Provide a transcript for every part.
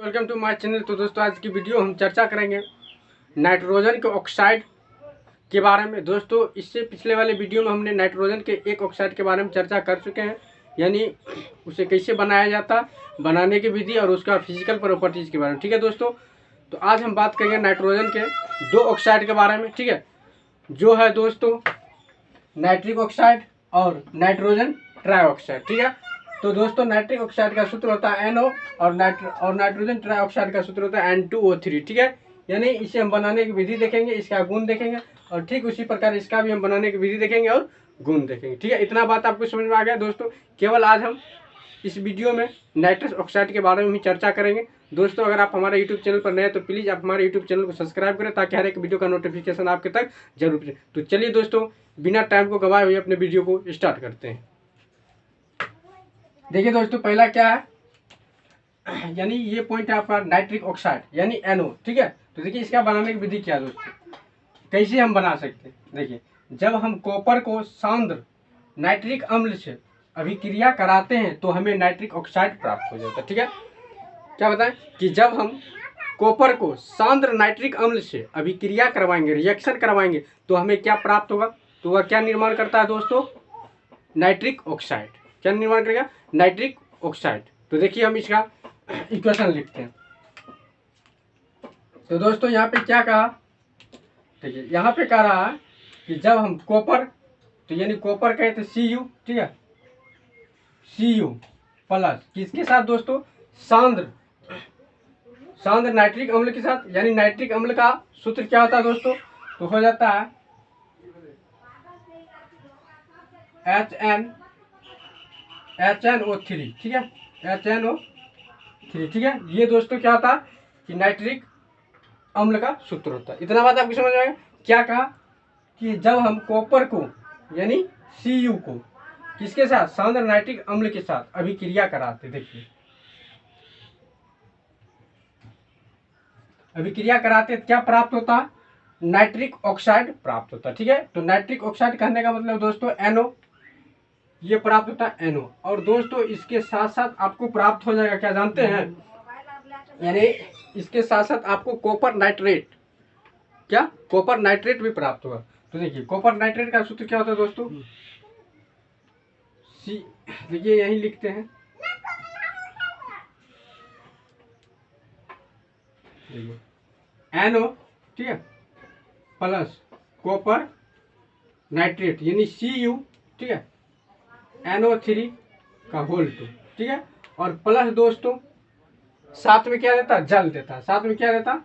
Welcome to my channel. तो दोस्तों आज की वीडियो हम चर्चा करेंगे नाइट्रोजन के ऑक्साइड के बारे में। दोस्तों इससे पिछले वाले वीडियो में हमने नाइट्रोजन के एक ऑक्साइड के बारे में चर्चा कर चुके हैं, यानी उसे कैसे बनाया जाता, बनाने की विधि और उसका फिजिकल प्रॉपर्टीज़ के बारे में। ठीक है दोस्तों, तो आज हम बात करेंगे नाइट्रोजन के दो ऑक्साइड के बारे में। ठीक है, जो है दोस्तों नाइट्रिक ऑक्साइड और नाइट्रोजन ट्राइऑक्साइड। ठीक है, तो दोस्तों नाइट्रिक ऑक्साइड का सूत्र होता है NO और नाइट्रोजन ट्राइऑक्साइड का सूत्र होता है N2O3। ठीक है, यानी इसे हम बनाने की विधि देखेंगे, इसका गुण देखेंगे और ठीक उसी प्रकार इसका भी हम बनाने की विधि देखेंगे और गुण देखेंगे। ठीक है, इतना बात आपको समझ में आ गया दोस्तों। केवल आज हम इस वीडियो में नाइट्रस ऑक्साइड के बारे में ही चर्चा करेंगे। दोस्तों अगर आप हमारे यूट्यूब चैनल पर नए हैं तो प्लीज़ आप हमारे यूट्यूब चैनल को सब्सक्राइब करें ताकि हर एक वीडियो का नोटिफिकेशन आपके तक जरूर पहुंचे। तो चलिए दोस्तों बिना टाइम को गवाए हुए अपने वीडियो को स्टार्ट करते हैं। देखिए दोस्तों पहला क्या है, यानी ये पॉइंट है आपका नाइट्रिक ऑक्साइड यानी NO। ठीक है, तो देखिए इसका बनाने की विधि क्या है दोस्तों, कैसे हम बना सकते हैं। देखिए जब हम कॉपर को सांद्र नाइट्रिक अम्ल से अभिक्रिया कराते हैं तो हमें नाइट्रिक ऑक्साइड प्राप्त हो जाता है। ठीक है, क्या बताएं कि जब हम कॉपर को सांद्र नाइट्रिक अम्ल से अभिक्रिया करवाएंगे, रिएक्शन करवाएंगे, तो हमें क्या प्राप्त होगा, तो वह क्या निर्माण करता है दोस्तों, नाइट्रिक ऑक्साइड। क्या निर्माण करेगा, नाइट्रिक ऑक्साइड। तो देखिए हम इसका इक्वेशन लिखते हैं। तो दोस्तों यहाँ पे क्या कहा, देखिए यहाँ पे कह रहा है कि जब हम कॉपर, तो यानी कॉपर कहे तो Cu। ठीक है, Cu प्लस किसके साथ दोस्तों, सांद्र नाइट्रिक अम्ल के साथ, यानी नाइट्रिक अम्ल का सूत्र क्या होता है दोस्तों, तो हो जाता है HNO3। ठीक है, HNO3। ठीक है, ये दोस्तों क्या होता है कि नाइट्रिक अम्ल का सूत्र होता है। इतना बात आपको समझ में आएगा। क्या कहा कि जब हम कॉपर को यानी Cu को किसके साथ, सांद्र नाइट्रिक अम्ल के साथ अभिक्रिया कराते, देखिए अभिक्रिया कराते क्या प्राप्त होता है, नाइट्रिक ऑक्साइड प्राप्त होता है। ठीक है, तो नाइट्रिक ऑक्साइड कहने का मतलब दोस्तों NO, ये प्राप्त होता है NO। और दोस्तों इसके साथ साथ आपको प्राप्त हो जाएगा, क्या जानते हैं, यानी इसके साथ साथ आपको कॉपर नाइट्रेट, क्या कॉपर नाइट्रेट भी प्राप्त होगा। तो देखिए कॉपर नाइट्रेट का सूत्र क्या होता है दोस्तों, देखिए यही लिखते हैं, NO। ठीक है, प्लस कॉपर नाइट्रेट यानी Cu। ठीक है, NO3 का होल 2। ठीक है, और प्लस दोस्तों साथ में क्या देता, जल देता, साथ में क्या देता,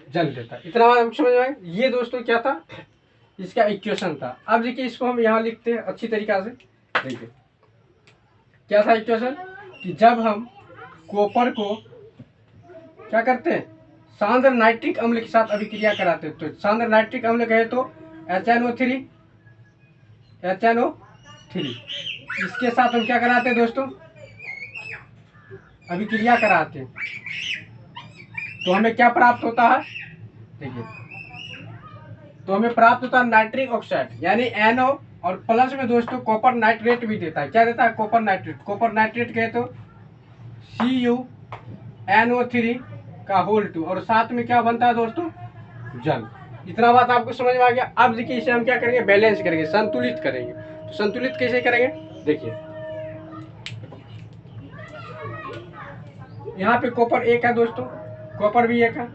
जल देता। इतना बात समझ में आए। ये दोस्तों क्या था, इसका इक्वेशन था। अब देखिए इसको हम यहाँ लिखते हैं अच्छी तरीका से। देखिए क्या था इक्वेशन, कि जब हम कॉपर को क्या करते हैं, सांद्र नाइट्रिक अम्ल के साथ अभिक्रिया कराते हैं, तो सांद्र नाइट्रिक अम्ल कहे तो HNO3। इसके साथ हम क्या कराते हैं दोस्तों, अभिक्रिया कराते हैं, तो हमें क्या प्राप्त होता है, देखिए तो हमें प्राप्त होता है नाइट्रिक ऑक्साइड यानी NO, और प्लस में दोस्तों कॉपर नाइट्रेट भी देता है। क्या देता है, कॉपर नाइट्रेट कहे तो CuNO3 का होल 2, और साथ में क्या बनता है दोस्तों, जल। इतना बात आपको समझ में आ गया। अब देखिए इसे हम क्या करेंगे, बैलेंस करेंगे, संतुलित करेंगे। तो संतुलित कैसे करेंगे, देखिए यहाँ पे कॉपर एक है दोस्तों, कॉपर भी एक है।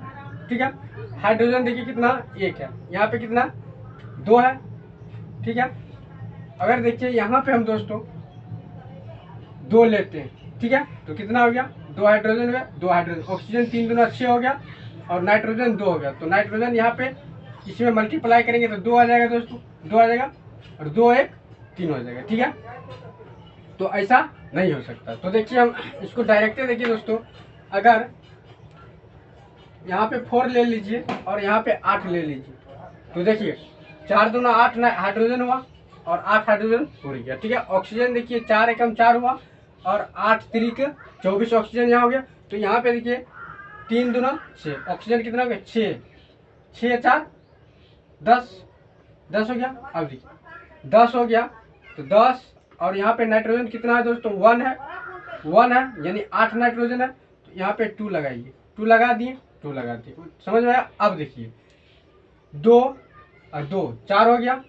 ठीक है, हाइड्रोजन देखिए कितना, एक है, यहाँ पे कितना, 2 है। ठीक है, अगर देखिए यहाँ पे हम दोस्तों 2 लेते हैं, ठीक है, तो कितना हो गया, 2 हाइड्रोजन हो गया, 2 हाइड्रोजन, ऑक्सीजन 3 दूना 6 हो गया, और नाइट्रोजन 2 हो गया। तो नाइट्रोजन यहाँ पे इसमें मल्टीप्लाई करेंगे तो 2 आ जाएगा दोस्तों, 2 आ जाएगा, और 2 1 3 हो जाएगा। ठीक है, तो ऐसा नहीं हो सकता। तो देखिए हम इसको डायरेक्ट देखिए दोस्तों, अगर यहाँ पे 4 ले लीजिए और यहाँ पे 8 ले लीजिए, तो देखिए 4 दूना 8 हाइड्रोजन हुआ और 8 हाइड्रोजन हो गया। ठीक है, ऑक्सीजन देखिए 4 एकम 4 हुआ और 8 3 24 ऑक्सीजन यहाँ हो गया। तो यहाँ पे देखिए 3 दूना 6, ऑक्सीजन कितना हो गया, 6 6 4 10 हो गया। अब देखिए 10 हो गया, तो 10, और यहाँ पे नाइट्रोजन कितना है दोस्तों, 1 है, यानी 8 नाइट्रोजन है। तो यहाँ पे 2 लगाइए, 2 लगा दिए, 2 लगा दिए, समझ में आया। अब देखिए 2 और 2 4 हो गया,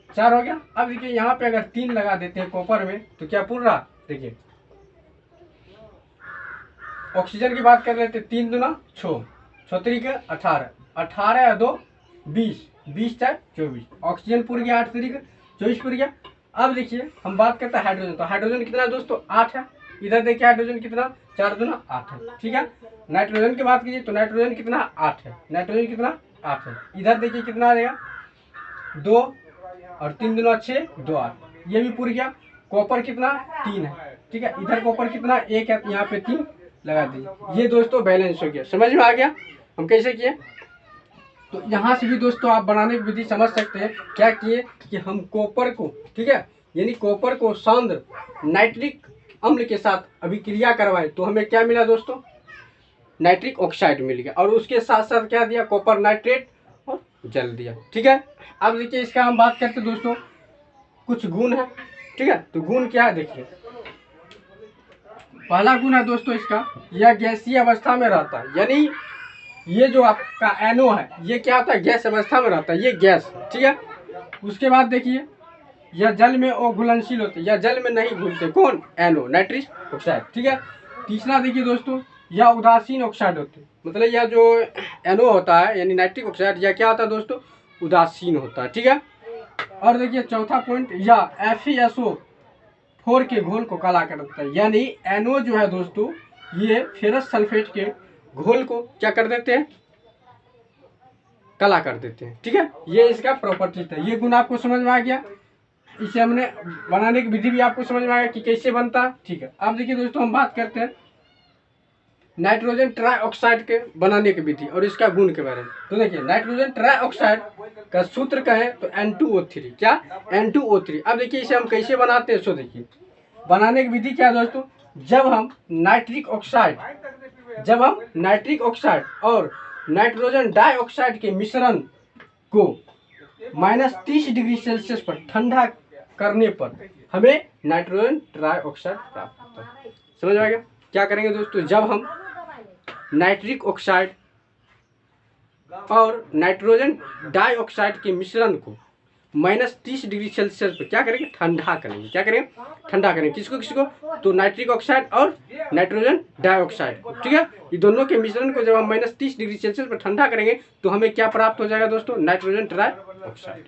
4 हो गया। अब देखिए यहाँ पे अगर 3 लगा देते हैं कॉपर में तो क्या पूरा रहा। देखिए ऑक्सीजन की बात कर लेते, 3 दूना 6, 6 तरीके 18, 18 या 2 20, 20 4 24, ऑक्सीजन पूर गया, 8 तरीके 24 पूर गया। अब देखिए हम बात करते हैं हाइड्रोजन, तो हाइड्रोजन कितना है दोस्तों 8 है। इधर देखिए हाइड्रोजन कितना 4 दूना 8 है, ठीक है। नाइट्रोजन की बात कीजिए तो नाइट्रोजन कितना 8 है, नाइट्रोजन कितना 8 है। इधर देखिए कितना आ जाएगा 2 और 3 दूना 6, 2 8, ये भी पूर गया। कॉपर कितना 3 है, ठीक है। इधर कॉपर कितना 1 है, यहाँ पे 3 लगा दीजिए। ये दोस्तों बैलेंस हो गया, समझ में आ गया हम कैसे किए। तो यहाँ से भी दोस्तों आप बनाने की विधि समझ सकते हैं। क्या किए कि हम कॉपर को, ठीक है, यानी कॉपर को सांद्र नाइट्रिक अम्ल के साथ अभिक्रिया करवाए तो हमें क्या मिला दोस्तों, नाइट्रिक ऑक्साइड मिल गया। और उसके साथ साथ क्या दिया, कॉपर नाइट्रेट और जल दिया, ठीक है। अब देखिए इसका हम बात करते दोस्तों, कुछ गुण है, ठीक है। तो गुण क्या है देखिए, पहला गुण है दोस्तों इसका, यह गैसीय अवस्था में रहता है, यानी ये जो आपका एनो है ये क्या होता है, गैस अवस्था में रहता है, ये गैस, ठीक है। उसके बाद देखिए यह जल में अघुलनशील होते हैं, या जल में नहीं घुलते, कौन, एनो नाइट्रिक ऑक्साइड, ठीक है। तीसरा देखिए दोस्तों, यह उदासीन ऑक्साइड होते हैं, मतलब यह जो एनो होता है यानी नाइट्रिक ऑक्साइड, यह क्या होता है दोस्तों, उदासीन होता है, ठीक है। और देखिए चौथा पॉइंट, यह FeSO4 के घोल को काला कर देता है, यानी एनो जो है दोस्तों ये फेरस सल्फेट के घोल को क्या कर देते हैं, काला कर देते हैं, ठीक है। ये इसका प्रॉपर्टी था, ये गुण आपको समझ में आ गया। इसे हमने बनाने की विधि भी आपको समझ में आ गया कि कैसे बनता है, ठीक है। अब देखिए दोस्तों हम बात करते हैं नाइट्रोजन ट्राइऑक्साइड के बनाने की विधि और इसका गुण के बारे में। तो देखिए नाइट्रोजन ट्राइऑक्साइड का सूत्र कहें तो N2O3, क्या, N2O3। अब देखिए इसे हम कैसे बनाते हैं, सो देखिए बनाने की विधि क्या है दोस्तों, जब हम नाइट्रिक ऑक्साइड और नाइट्रोजन डाइऑक्साइड के मिश्रण को -30 डिग्री सेल्सियस पर ठंडा करने पर हमें नाइट्रोजन ट्राइऑक्साइड प्राप्त होता है। समझ आ गया। क्या करेंगे दोस्तों, जब हम नाइट्रिक ऑक्साइड और नाइट्रोजन डाइऑक्साइड के मिश्रण को -30 डिग्री सेल्सियस पर क्या करेंगे, ठंडा करेंगे। क्या करेंगे, ठंडा करेंगे, किसको किसको, तो नाइट्रिक ऑक्साइड और नाइट्रोजन डाइऑक्साइड को, ठीक है। ये दोनों के मिश्रण को जब हम -30 डिग्री सेल्सियस पर ठंडा करेंगे तो हमें क्या प्राप्त हो जाएगा दोस्तों, नाइट्रोजन ट्राइऑक्साइड,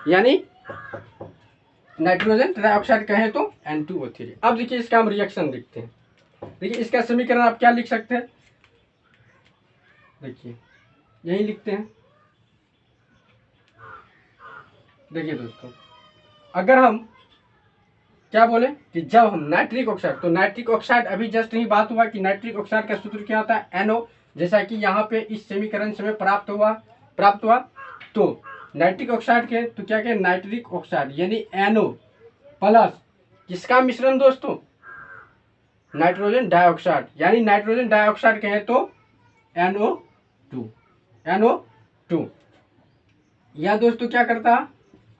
यानी नाइट्रोजन ट्राइऑक्साइड कहें तो N2O3। अब देखिए इसका हम रिएक्शन देखते हैं। देखिए इसका समीकरण आप क्या लिख सकते हैं, देखिए यही लिखते हैं। देखिए दोस्तों अगर हम क्या बोले कि जब हम नाइट्रिक ऑक्साइड, तो नाइट्रिक ऑक्साइड अभी जस्ट ही बात हुआ कि नाइट्रिक ऑक्साइड का सूत्र क्या होता है, NO, जैसा कि यहाँ पे इस समीकरण से हमें प्राप्त हुआ। तो नाइट्रिक ऑक्साइड के तो क्या कहें, नाइट्रिक ऑक्साइड यानी NO प्लस किसका मिश्रण दोस्तों, नाइट्रोजन डाइऑक्साइड, यानी नाइट्रोजन डाइऑक्साइड कहें तो NO2। यह दोस्तों क्या करता,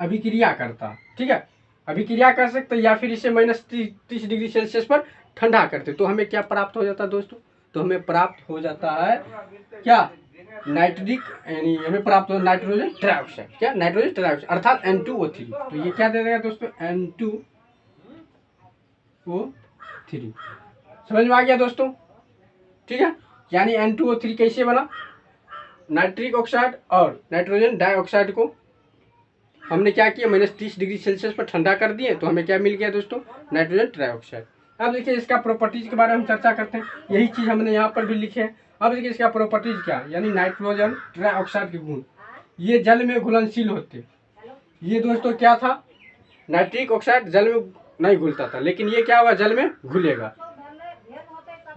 अभिक्रिया करता, ठीक है, अभिक्रिया कर सकते या फिर इसे -30 डिग्री सेल्सियस पर ठंडा करते, तो हमें क्या प्राप्त हो जाता दोस्तों, तो हमें प्राप्त हो जाता है क्या, नाइट्रिक, यानी हमें प्राप्त हो नाइट्रोजन ट्राइऑक्साइड, क्या, नाइट्रोजन ट्राइऑक्साइड अर्थात N2O3। तो ये क्या दे देगा दोस्तों, N2O3। समझ में आ गया दोस्तों, ठीक है। यानी N2O3 कैसे बना, नाइट्रिक ऑक्साइड और नाइट्रोजन डाइऑक्साइड को हमने क्या किया, -30 डिग्री सेल्सियस पर ठंडा कर दिए तो हमें क्या मिल गया दोस्तों, नाइट्रोजन ट्राइऑक्साइड। अब देखिए इसका प्रॉपर्टीज के बारे में हम चर्चा करते हैं, यही चीज़ हमने यहाँ पर भी लिखे हैं। अब देखिए इसका प्रॉपर्टीज क्या है, यानी नाइट्रोजन ट्राइऑक्साइड के गुण, ये जल में घुलनशील होते। ये दोस्तों क्या था, नाइट्रिक ऑक्साइड जल में नहीं घुलता था, लेकिन ये क्या हुआ, जल में घुलेगा।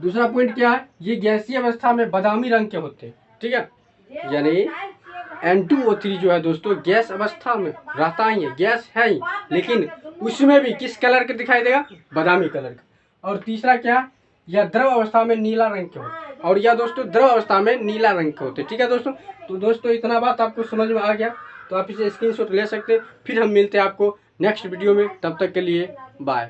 दूसरा पॉइंट क्या है, ये गैसीय अवस्था में बादामी रंग के होते हैं, ठीक है, यानी N2O3 जो है दोस्तों गैस अवस्था में रहता ही है, गैस है ही, लेकिन उसमें भी किस कलर के दिखाई देगा, बादामी कलर का। और तीसरा क्या, यह द्रव अवस्था में नीला रंग के होते, और यह दोस्तों द्रव अवस्था में नीला रंग के होते, ठीक है दोस्तों। तो दोस्तों इतना बात आपको समझ में आ गया तो आप इसे स्क्रीनशॉट ले सकते हैं। फिर हम मिलते हैं आपको नेक्स्ट वीडियो में, तब तक के लिए बाय।